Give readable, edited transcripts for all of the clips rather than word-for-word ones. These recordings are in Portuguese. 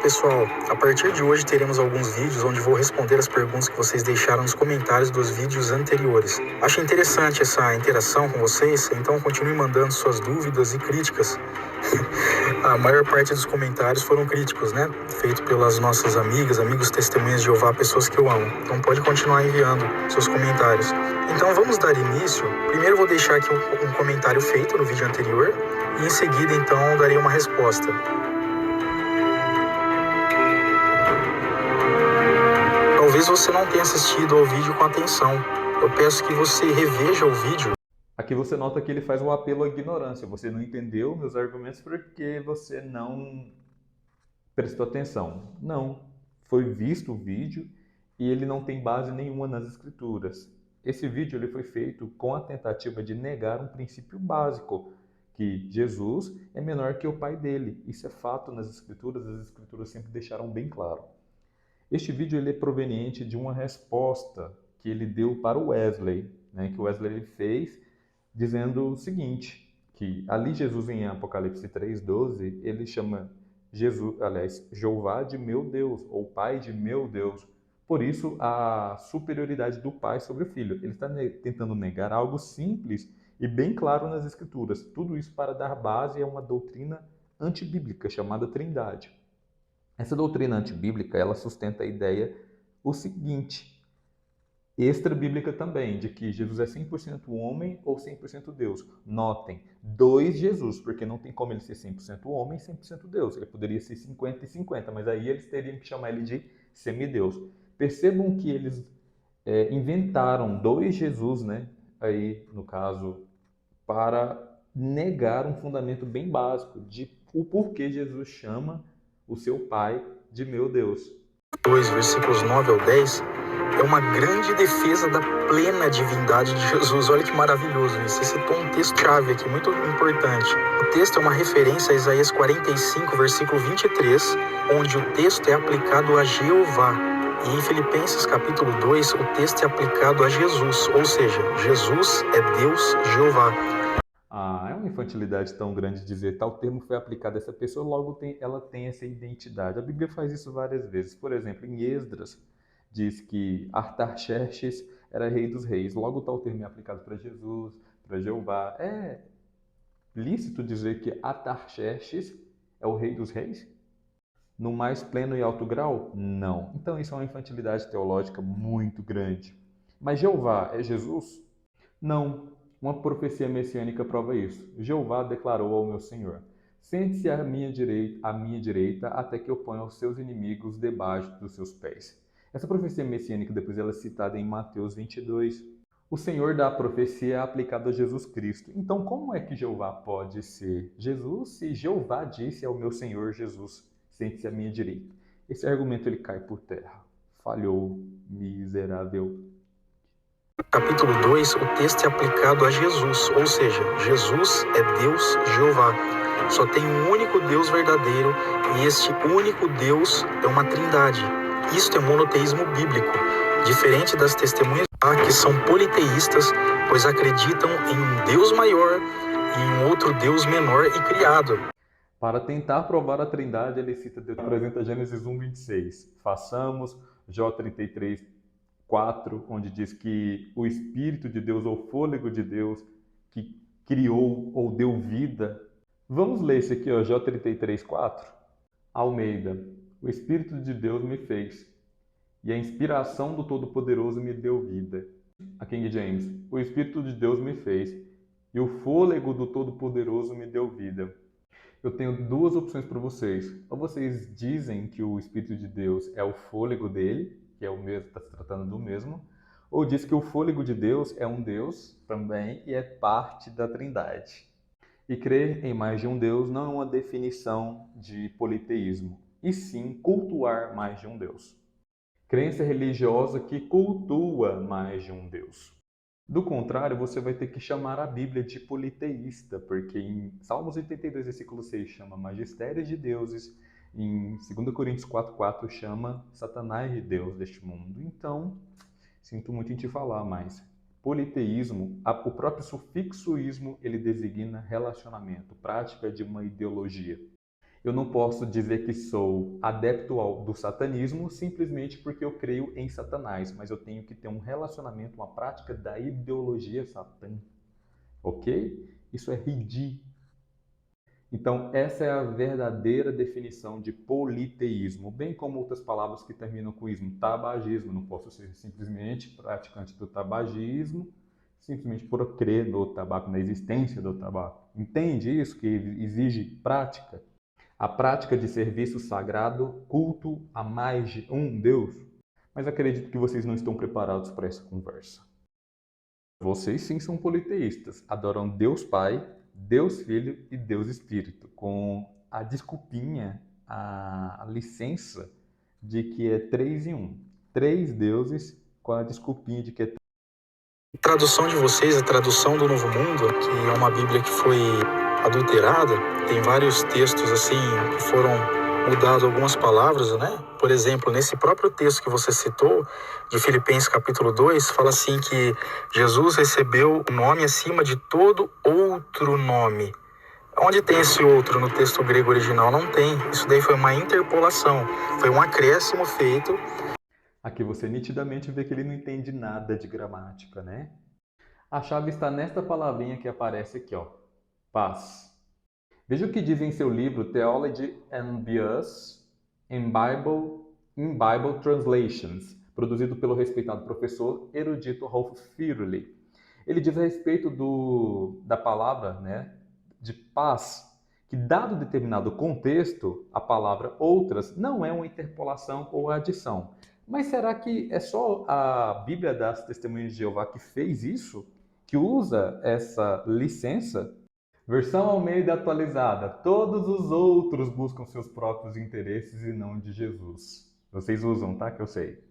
pessoal, a partir de hoje teremos alguns vídeos onde vou responder as perguntas que vocês deixaram nos comentários dos vídeos anteriores. Achei interessante essa interação com vocês, então continue mandando suas dúvidas e críticas. A maior parte dos comentários foram críticos, né? Feito pelas nossas amigas, amigos testemunhas de Jeová, pessoas que eu amo. Então pode continuar enviando seus comentários. Então vamos dar início. Primeiro vou deixar aqui um comentário feito no vídeo anterior e em seguida então darei uma resposta. Talvez você não tenha assistido ao vídeo com atenção. Eu peço que você reveja o vídeo. Aqui você nota que ele faz um apelo à ignorância. Você não entendeu meus argumentos porque você não prestou atenção. Não. Foi visto o vídeo e ele não tem base nenhuma nas escrituras. Esse vídeo ele foi feito com a tentativa de negar um princípio básico, que Jesus é menor que o pai dele. Isso é fato nas escrituras, as escrituras sempre deixaram bem claro. Este vídeo ele é proveniente de uma resposta que ele deu para o Wesley, que o Wesley fez, dizendo o seguinte, que ali Jesus em Apocalipse 3:12, ele chama Jeová de meu Deus, ou Pai de meu Deus. Por isso, a superioridade do Pai sobre o Filho. Ele está tentando negar algo simples e bem claro nas Escrituras. Tudo isso para dar base a uma doutrina antibíblica chamada Trindade. Essa doutrina antibíblica, ela sustenta a ideia o seguinte, extra-bíblica também, de que Jesus é 100% homem ou 100% Deus. Notem, dois Jesus, porque não tem como ele ser 100% homem e 100% Deus. Ele poderia ser 50 e 50, mas aí eles teriam que chamar ele de semideus. Percebam que eles inventaram dois Jesus, aí no caso, para negar um fundamento bem básico de o porquê Jesus chama o seu Pai de meu Deus. 2, versículos 9 ao 10, é uma grande defesa da plena divindade de Jesus. Olha que maravilhoso isso. Você citou um texto-chave aqui, muito importante. O texto é uma referência a Isaías 45, versículo 23, onde o texto é aplicado a Jeová. E em Filipenses capítulo 2, o texto é aplicado a Jesus, ou seja, Jesus é Deus Jeová. É uma infantilidade tão grande dizer tal termo foi aplicado a essa pessoa, logo ela tem essa identidade. A Bíblia faz isso várias vezes. Por exemplo, em Esdras, diz que Artaxerxes era rei dos reis. Logo tal termo é aplicado para Jesus, para Jeová. É lícito dizer que Artaxerxes é o rei dos reis? No mais pleno e alto grau? Não. Então isso é uma infantilidade teológica muito grande. Mas Jeová é Jesus? Não. Uma profecia messiânica prova isso. Jeová declarou ao meu Senhor: sente-se à minha direita, até que eu ponha os seus inimigos debaixo dos seus pés. Essa profecia messiânica depois ela é citada em Mateus 22. O Senhor da profecia é aplicado a Jesus Cristo. Então, como é que Jeová pode ser Jesus se Jeová disse ao meu Senhor Jesus: sente-se à minha direita? Esse argumento ele cai por terra. Falhou, miserável. Capítulo 2, o texto é aplicado a Jesus, ou seja, Jesus é Deus Jeová. Só tem um único Deus verdadeiro e este único Deus é uma trindade. Isto é monoteísmo bíblico, diferente das testemunhas que são politeístas, pois acreditam em um Deus maior e em um outro Deus menor e criado. Para tentar provar a trindade, ele apresenta Gênesis 1:26. Façamos Jó 33:4, onde diz que o Espírito de Deus, ou fôlego de Deus, que criou ou deu vida. Vamos ler esse aqui, Jó 33:4. Almeida. O Espírito de Deus me fez, e a inspiração do Todo-Poderoso me deu vida. A King James. O Espírito de Deus me fez, e o fôlego do Todo-Poderoso me deu vida. Eu tenho duas opções para vocês. Ou vocês dizem que o Espírito de Deus é o fôlego dele, que é o mesmo, está se tratando do mesmo, ou diz que o fôlego de Deus é um Deus também e é parte da Trindade. E crer em mais de um Deus não é uma definição de politeísmo, e sim cultuar mais de um Deus. Crença religiosa que cultua mais de um Deus. Do contrário, você vai ter que chamar a Bíblia de politeísta, porque em Salmos 82, versículo 6, chama magistérios de deuses, em 2 Coríntios 4:4 chama Satanás de Deus deste mundo. Então, sinto muito em te falar, mas politeísmo, o próprio sufixo ismo, ele designa relacionamento, prática de uma ideologia. Eu não posso dizer que sou adepto do satanismo simplesmente porque eu creio em Satanás, mas eu tenho que ter um relacionamento, uma prática da ideologia satânica, ok? Isso é ridículo. Então, essa é a verdadeira definição de politeísmo, bem como outras palavras que terminam com ismo. Tabagismo, não posso ser simplesmente praticante do tabagismo, simplesmente por crer no tabaco, na existência do tabaco. Entende isso? Que exige prática. A prática de serviço sagrado, culto a mais de um Deus. Mas acredito que vocês não estão preparados para essa conversa. Vocês sim são politeístas, adoram Deus Pai, Deus Filho e Deus Espírito, com a desculpinha, a licença de que é 3 em 1. 3 deuses com a desculpinha de que é... A tradução de vocês, a tradução do Novo Mundo, que é uma Bíblia que foi adulterada, tem vários textos assim que foram mudados algumas palavras, né? Por exemplo, nesse próprio texto que você citou, de Filipenses capítulo 2, fala assim que Jesus recebeu o nome acima de todo outro nome. Onde tem esse outro no texto grego original? Não tem. Isso daí foi uma interpolação, foi um acréscimo feito. Aqui você nitidamente vê que ele não entende nada de gramática, né? A chave está nesta palavrinha que aparece aqui, ó. Paz. Veja o que diz em seu livro Theology and Bias in Bible Translations, produzido pelo respeitado professor erudito Rolf Firley. Ele diz a respeito da palavra, né, de paz, que dado determinado contexto, a palavra outras não é uma interpolação ou adição. Mas será que é só a Bíblia das Testemunhas de Jeová que fez isso? Que usa essa licença? Versão Almeida atualizada. Todos os outros buscam seus próprios interesses e não de Jesus. Vocês usam, tá? Que eu sei.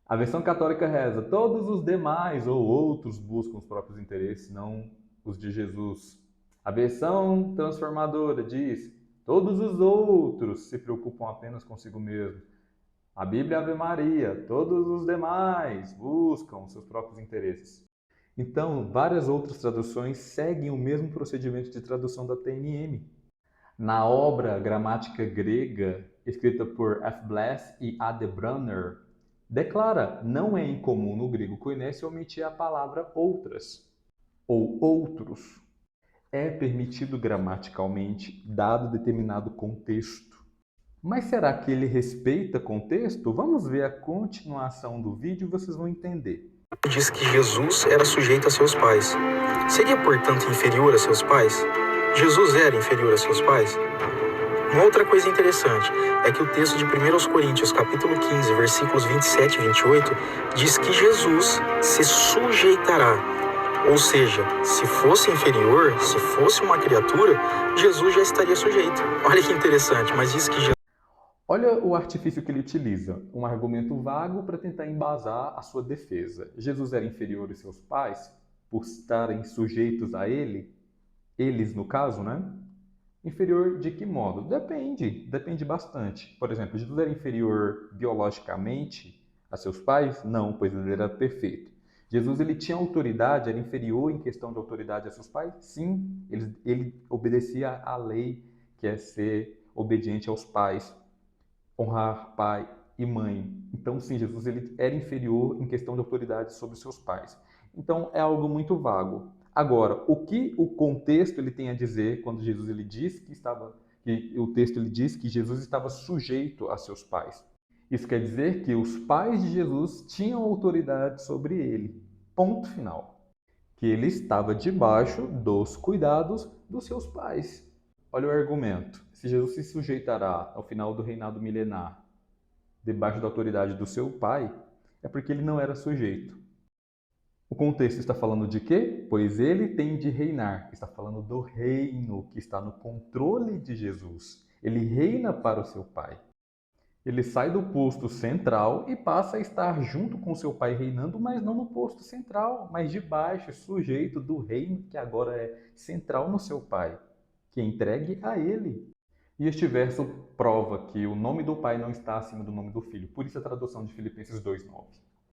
A versão católica reza: todos os demais ou outros buscam os próprios interesses, não os de Jesus. A versão transformadora diz: todos os outros se preocupam apenas consigo mesmo. A Bíblia Ave Maria: todos os demais buscam seus próprios interesses. Então, várias outras traduções seguem o mesmo procedimento de tradução da TNM. Na obra Gramática Grega, escrita por F. Bless e A. de Brunner, declara: não é incomum no grego koiné omitir a palavra outras ou outros. É permitido gramaticalmente, dado determinado contexto. Mas será que ele respeita contexto? Vamos ver a continuação do vídeo e vocês vão entender. Diz que Jesus era sujeito a seus pais. Seria, portanto, inferior a seus pais? Jesus era inferior a seus pais? Uma outra coisa interessante é que o texto de 1 Coríntios, capítulo 15, versículos 27 e 28, diz que Jesus se sujeitará. Ou seja, se fosse inferior, se fosse uma criatura, Jesus já estaria sujeito. Olha que interessante, mas diz que Jesus... Olha o artifício que ele utiliza, um argumento vago para tentar embasar a sua defesa. Jesus era inferior aos seus pais por estarem sujeitos a ele? Eles, no caso, né? Inferior de que modo? Depende bastante. Por exemplo, Jesus era inferior biologicamente a seus pais? Não, pois ele era perfeito. Jesus ele tinha autoridade, era inferior em questão de autoridade a seus pais? Sim, ele obedecia à lei, que é ser obediente aos pais, honrar pai e mãe. Então, sim, Jesus ele era inferior em questão de autoridade sobre seus pais. Então, é algo muito vago. Agora, o que o contexto ele tem a dizer quando Jesus ele diz que o texto ele diz que Jesus estava sujeito a seus pais? Isso quer dizer que os pais de Jesus tinham autoridade sobre ele. Ponto final. Que ele estava debaixo dos cuidados dos seus pais. Olha o argumento. Se Jesus se sujeitará ao final do reinado milenar debaixo da autoridade do seu pai, é porque ele não era sujeito. O contexto está falando de quê? Pois ele tem de reinar. Está falando do reino que está no controle de Jesus. Ele reina para o seu pai. Ele sai do posto central e passa a estar junto com seu pai reinando, mas não no posto central, mas debaixo, sujeito do reino que agora é central no seu pai, que é entregue a ele. E este verso prova que o nome do pai não está acima do nome do filho. Por isso a tradução de Filipenses 2:9.